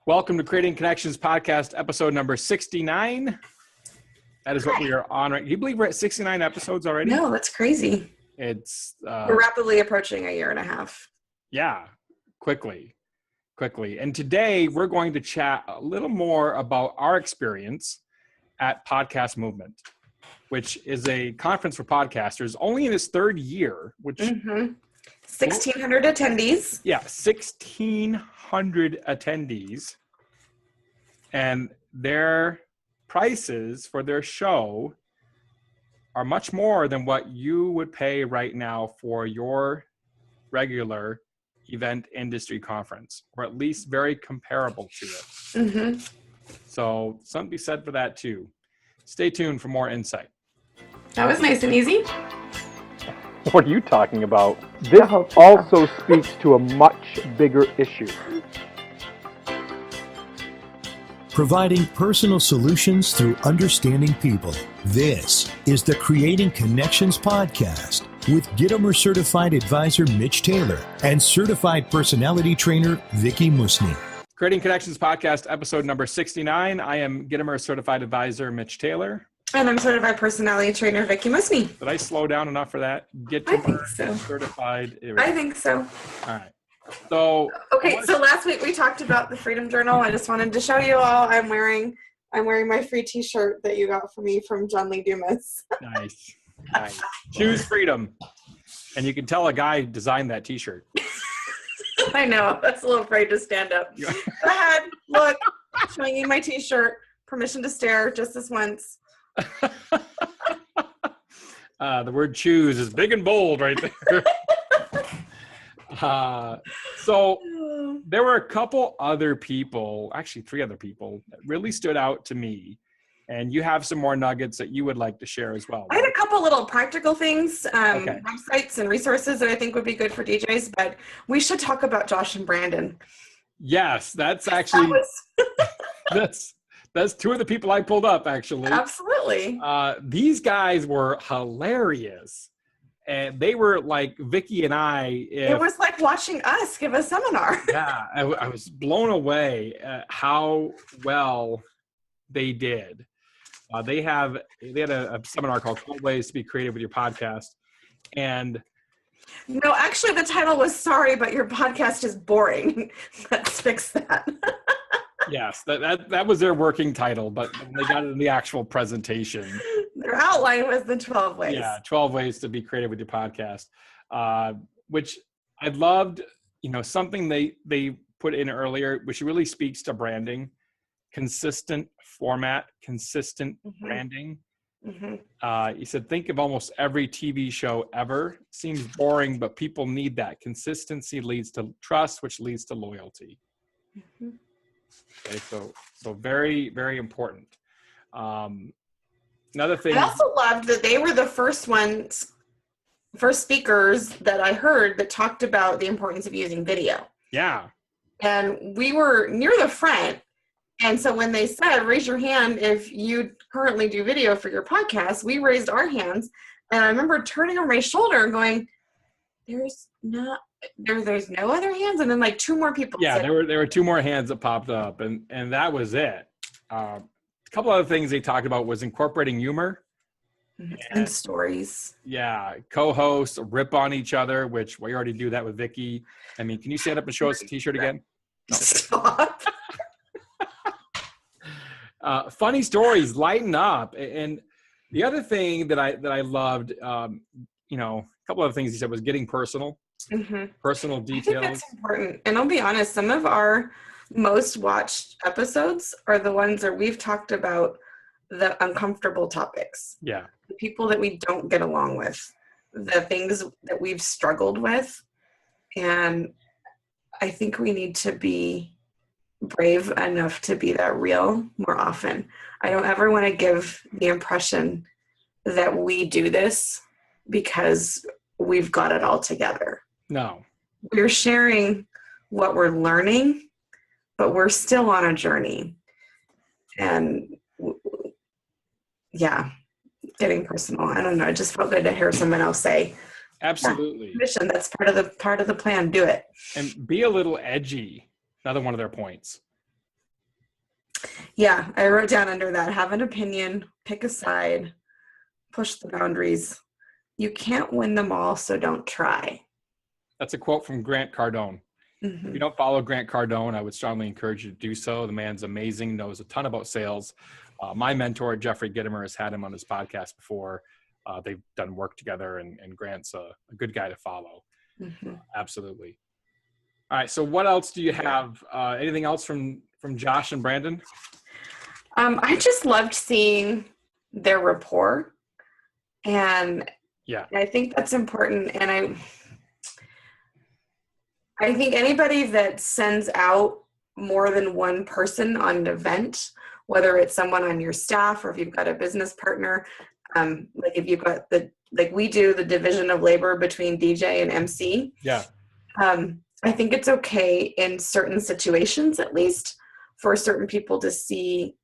Welcome to Creating Connections Podcast, episode number 69. That is what we are on. Right? Do you believe we're at 69 episodes already? No, that's crazy. It's we're rapidly approaching a year and a half. Yeah, quickly. And today we're going to chat a little more about our experience at Podcast Movement, which is a conference for podcasters, only in its third year, which 1,600 attendees. Yeah, 1,600 attendees. And their prices for their show are much more than what you would pay right now for your regular event industry conference, or at least very comparable to it. Mm-hmm. So something to be said for that too. Stay tuned for more insight. That was nice and easy. What are you talking about? This also speaks to a much bigger issue. Providing personal solutions through understanding people. This is the Creating Connections Podcast with Gitomer Certified Advisor Mitch Taylor and Certified Personality Trainer Vickie Musni. Creating Connections Podcast, episode number 69. I am Gitomer Certified Advisor Mitch Taylor. And I'm Certified Personality Trainer Vickie Musni. Did I slow down enough for that? I think so. Certified. I think so. All right. So last week we talked about the Freedom Journal. I just wanted to show you all. I'm wearing my free T-shirt that you got for me from John Lee Dumas. Nice. Choose freedom. And you can tell a guy designed that T-shirt. I know. That's a little afraid to stand up. Go ahead. Look. Showing you my T-shirt. Permission to stare just this once. The word choose is big and bold right there. So there were a couple other people, actually 3 other people, that really stood out to me. And you have some more nuggets that you would like to share as well. I had a couple little practical things, websites and resources that I think would be good for DJs, but we should talk about Josh and Brandon. Yes, that's actually, that's 2 of the people I pulled up, actually. Absolutely. These guys were hilarious. And they were like Vickie and I. It was like watching us give a seminar. Yeah, I was blown away at how well they did. They had a seminar called 12 Ways to Be Creative with Your Podcast. And no, actually the title was Sorry, but Your Podcast is Boring. Let's fix that. Yes, that was their working title, but when they got it in the actual presentation, their outline was the 12 ways. Yeah, 12 ways to be creative with your podcast, which I loved. Something they put in earlier, which really speaks to branding, consistent format, consistent branding. Mm-hmm. You said, think of almost every TV show ever. Seems boring, but people need that. Consistency leads to trust, which leads to loyalty. Mm-hmm. Okay, so very, very important. Another thing. I also loved that they were the first speakers that I heard that talked about the importance of using video. Yeah. And we were near the front. And so when they said, raise your hand if you currently do video for your podcast, we raised our hands. And I remember turning over my shoulder and going, there's no other hands, and then like 2 more people. Yeah, there were 2 more hands that popped up, and that was it. A couple other things they talked about was incorporating humor and stories. Yeah, co-hosts rip on each other, which we already do that with Vickie. I mean, can you stand up and show us the T-shirt again? No. Stop. Funny stories, lighten up, and the other thing that I loved, a couple of things he said was getting personal. Mm-hmm. Personal details. I think that's important. And I'll be honest, some of our most watched episodes are the ones where we've talked about the uncomfortable topics. Yeah. The people that we don't get along with, the things that we've struggled with. And I think we need to be brave enough to be that real more often. I don't ever want to give the impression that we do this because we've got it all together. No. We're sharing what we're learning, but we're still on a journey. And getting personal. I don't know. It just felt good to hear someone else say, Absolutely. Mission. That's part of the plan. Do it. And be a little edgy. Another one of their points. Yeah, I wrote down under that, have an opinion, pick a side, push the boundaries. You can't win them all, so don't try. That's a quote from Grant Cardone. If you don't follow Grant Cardone, I would strongly encourage you to do so. The man's amazing, knows a ton about sales. My mentor, Jeffrey Gitomer, has had him on his podcast before. They've done work together, and Grant's a good guy to follow. Absolutely. All right. So what else do you have? Anything else from Josh and Brandon? I just loved seeing their rapport. And yeah, I think that's important. And I think anybody that sends out more than one person on an event, whether it's someone on your staff or if you've got a business partner, like if you've got like we do the division of labor between DJ and MC. Yeah. I think it's okay in certain situations, at least, for certain people to see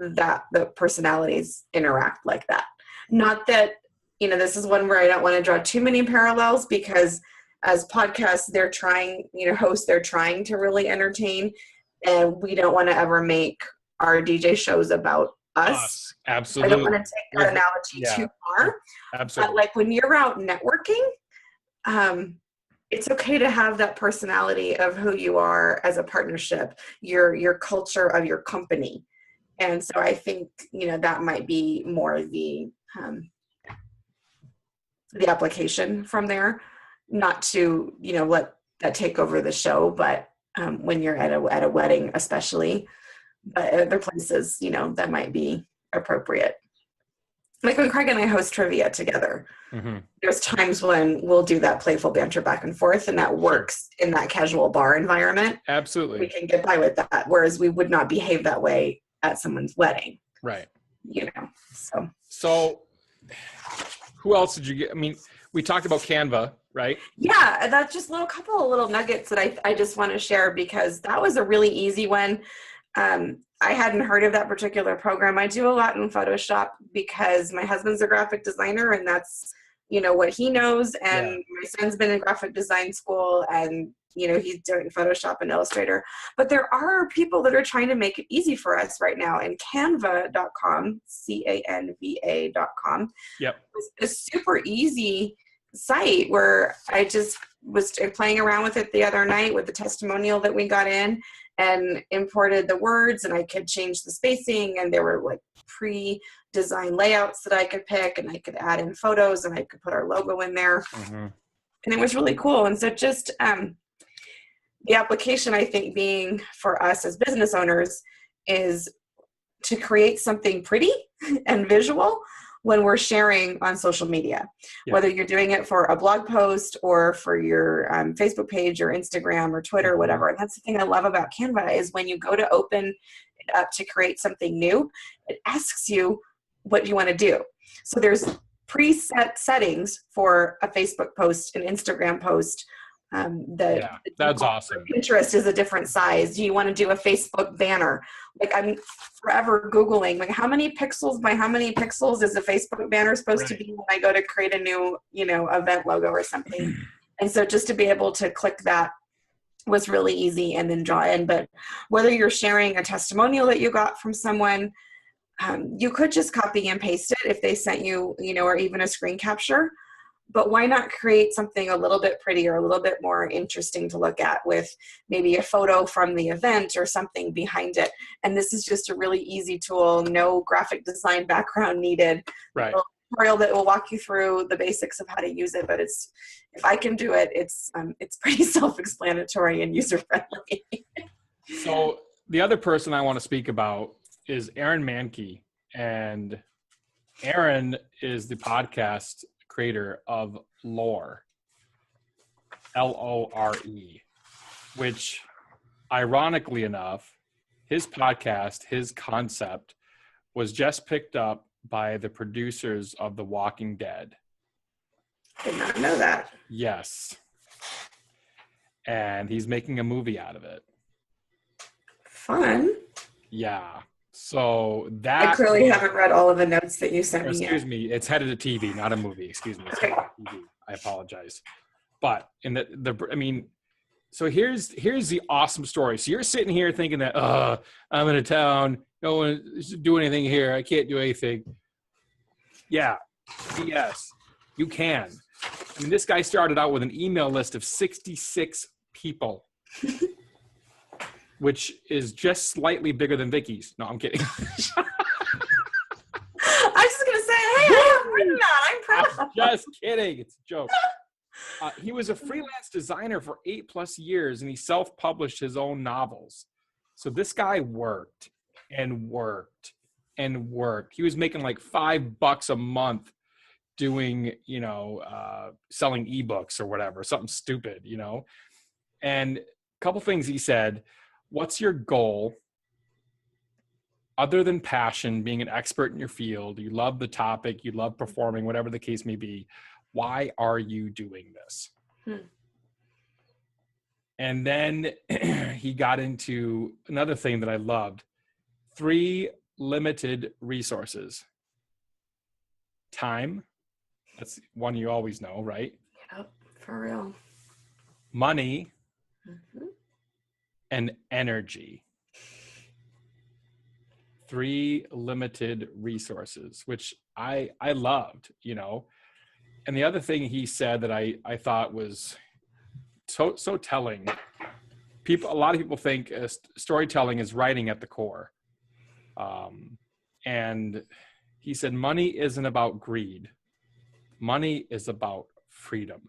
that the personalities interact like that. Not that, this is one where I don't want to draw too many parallels, because as podcasts, they're trying, hosts, they're trying to really entertain, and we don't want to ever make our DJ shows about us. Absolutely. I don't want to take that analogy too far. Absolutely. But like when you're out networking, it's okay to have that personality of who you are as a partnership, your culture of your company. And so I think, that might be more the application from there, not to, let that take over the show, but when you're at a wedding, especially, but other places, that might be appropriate. Like when Craig and I host trivia together, there's times when we'll do that playful banter back and forth, and that works in that casual bar environment. Absolutely. We can get by with that, whereas we would not behave that way at someone's wedding. Right. So who else did you get? I mean, we talked about Canva, right? Yeah, that's just a couple of little nuggets that I just want to share, because that was a really easy one. I hadn't heard of that particular program. I do a lot in Photoshop because my husband's a graphic designer, and that's, what he knows. And my son's been in graphic design school, and, he's doing Photoshop and Illustrator. But there are people that are trying to make it easy for us right now. And canva.com, Canva.com, was a super easy site where I just was playing around with it the other night with the testimonial that we got in, and imported the words, and I could change the spacing, and there were like pre-designed layouts that I could pick, and I could add in photos, and I could put our logo in there. And it was really cool. And so just the application, I think, being for us as business owners is to create something pretty and visual when we're sharing on social media, whether you're doing it for a blog post or for your Facebook page or Instagram or Twitter, whatever. And that's the thing I love about Canva, is when you go to open it up to create something new, it asks you what you want to do. So there's preset settings for a Facebook post, an Instagram post. That's awesome. Pinterest is a different size. Do you want to do a Facebook banner? Like, I'm forever Googling, like, how many pixels by how many pixels is a Facebook banner supposed to be when I go to create a new, event logo or something. And so just to be able to click that was really easy, and then draw in. But whether you're sharing a testimonial that you got from someone, you could just copy and paste it if they sent you, or even a screen capture. But why not create something a little bit prettier, a little bit more interesting to look at, with maybe a photo from the event or something behind it? And this is just a really easy tool, no graphic design background needed. Right. A tutorial that will walk you through the basics of how to use it. But if I can do it, it's pretty self-explanatory and user-friendly. So the other person I want to speak about is Aaron Mankey. And Aaron is the podcast creator of Lore, Lore, which, ironically enough, his podcast, his concept, was just picked up by the producers of The Walking Dead. Did not know that. Yes. And he's making a movie out of it. Fun. Yeah. So that... I clearly haven't read all of the notes that you sent me yet. Excuse me. It's headed to TV, not a movie. Excuse me. It's Okay. TV. I apologize. But in I mean, So here's the awesome story. So you're sitting here thinking that, I'm in a town, no one is doing anything here. I can't do anything. Yeah. Yes, you can. I mean, this guy started out with an email list of 66 people, which is just slightly bigger than Vickie's. No, I'm kidding. I was just going to say, hey, I have written that. I'm proud. Just kidding. It's a joke. He was a freelance designer for 8+ years, and he self-published his own novels. So this guy worked and worked and worked. He was making like $5 a month doing, selling ebooks or whatever, something stupid, And a couple things he said: what's your goal? Other than passion, being an expert in your field, you love the topic, you love performing, whatever the case may be. Why are you doing this? And then he got into another thing that I loved: 3 limited resources. Time. That's one you always know, right? Yep, for real. Money and energy. 3 limited resources, which I loved, And the other thing he said that I thought was so telling. A lot of people think storytelling is writing at the core. And he said, money isn't about greed. Money is about freedom.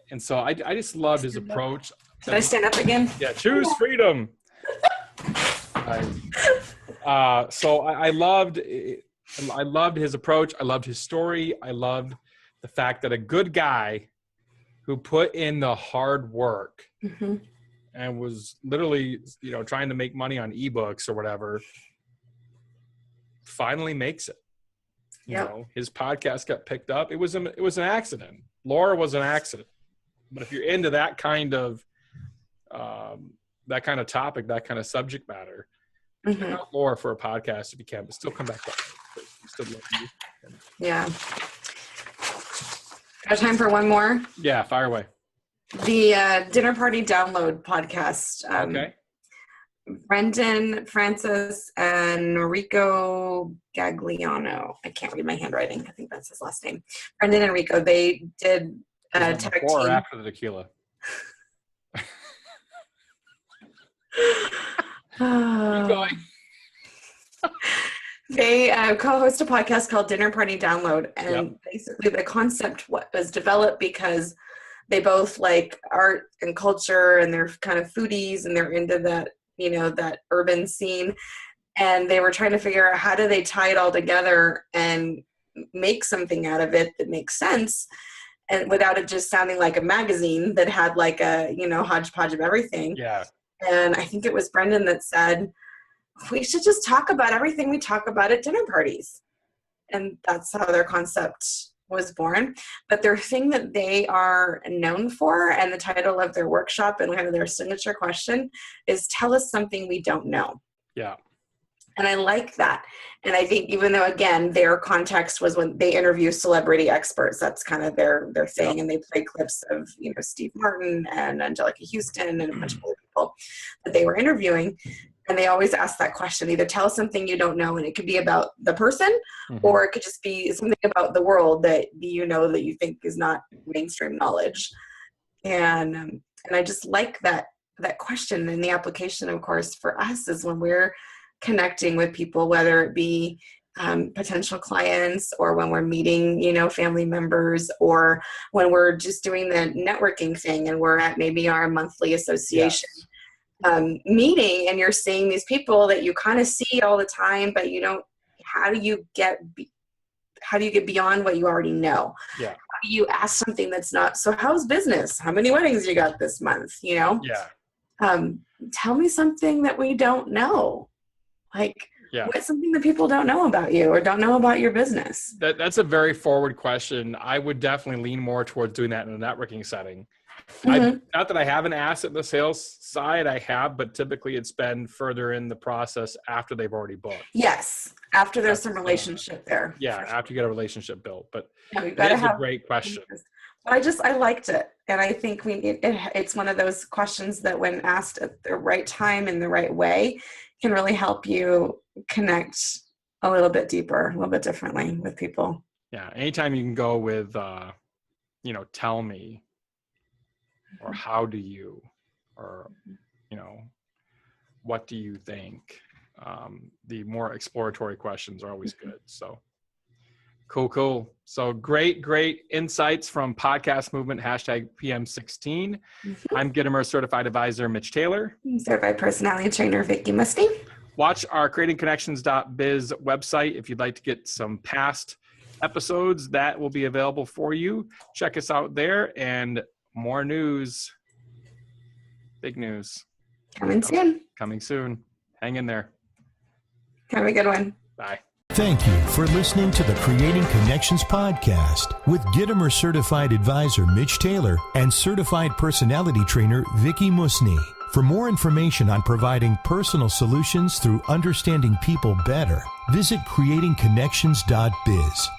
And so I just loved his approach. Should I stand up again? Yeah, choose freedom. So I loved his approach. I loved his story. I loved the fact that a good guy who put in the hard work and was literally, trying to make money on ebooks or whatever, finally makes it. His podcast got picked up. It was an accident. Laura was an accident. But if you're into that kind of topic, that kind of subject matter, check out Laura for a podcast if you can, but still come back up. Still love you. Yeah. Got time for one more? Yeah, fire away. The Dinner Party Download podcast. Okay. Brendan, Francis, and Rico Gagliano. I can't read my handwriting. I think that's his last name. Brendan and Rico. They did tag team. Before or after the tequila? Keep going. They co-host a podcast called Dinner Party Download, and basically the concept was developed because they both like art and culture, and they're kind of foodies, and they're into that, that urban scene, and they were trying to figure out how do they tie it all together and make something out of it that makes sense, and without it just sounding like a magazine that had like a hodgepodge of everything. Yeah. And I think it was Brendan that said, we should just talk about everything we talk about at dinner parties. And that's how their concept was born. But their thing that they are known for, and the title of their workshop and kind of their signature question, is tell us something we don't know. Yeah. And I like that. And I think even though, again, their context was when they interview celebrity experts, that's kind of their thing. And they play clips of, Steve Martin and Angelica Houston and a bunch of other people that they were interviewing. And they always ask that question: either tell us something you don't know, and it could be about the person, or it could just be something about the world that that you think is not mainstream knowledge. And I just like that question. And the application, of course, for us is when we're connecting with people, whether it be potential clients, or when we're meeting, family members, or when we're just doing the networking thing and we're at maybe our monthly association. Yes. Meeting, and you're seeing these people that you kind of see all the time, but how do you get beyond what you already know? Yeah. How do you ask something that's not, so how's business? How many weddings you got this month? Yeah. Tell me something that we don't know. What's something that people don't know about you or don't know about your business? That's a very forward question. I would definitely lean more towards doing that in a networking setting. Not that I haven't asked it in the sales side, I have, but typically it's been further in the process after they've already booked. Yes, after there's some relationship there. Yeah, after you get a relationship built. But that is a great question. I liked it. And I think it's one of those questions that when asked at the right time in the right way can really help you connect a little bit deeper, a little bit differently with people. Yeah. Anytime you can go with, tell me, or how do you, or, what do you think? The more exploratory questions are always good. So cool. So great insights from Podcast Movement, #PM16. I'm Gitomer Certified Advisor, Mitch Taylor. Certified Personality Trainer, Vickie Musni. Watch our creatingconnections.biz website if you'd like to get some past episodes that will be available for you. Check us out there, and more news. Big news. Coming soon. Hang in there. Have a good one. Bye. Thank you for listening to the Creating Connections podcast with Gitomer Certified Advisor Mitch Taylor and Certified Personality Trainer Vickie Musni. For more information on providing personal solutions through understanding people better, visit creatingconnections.biz.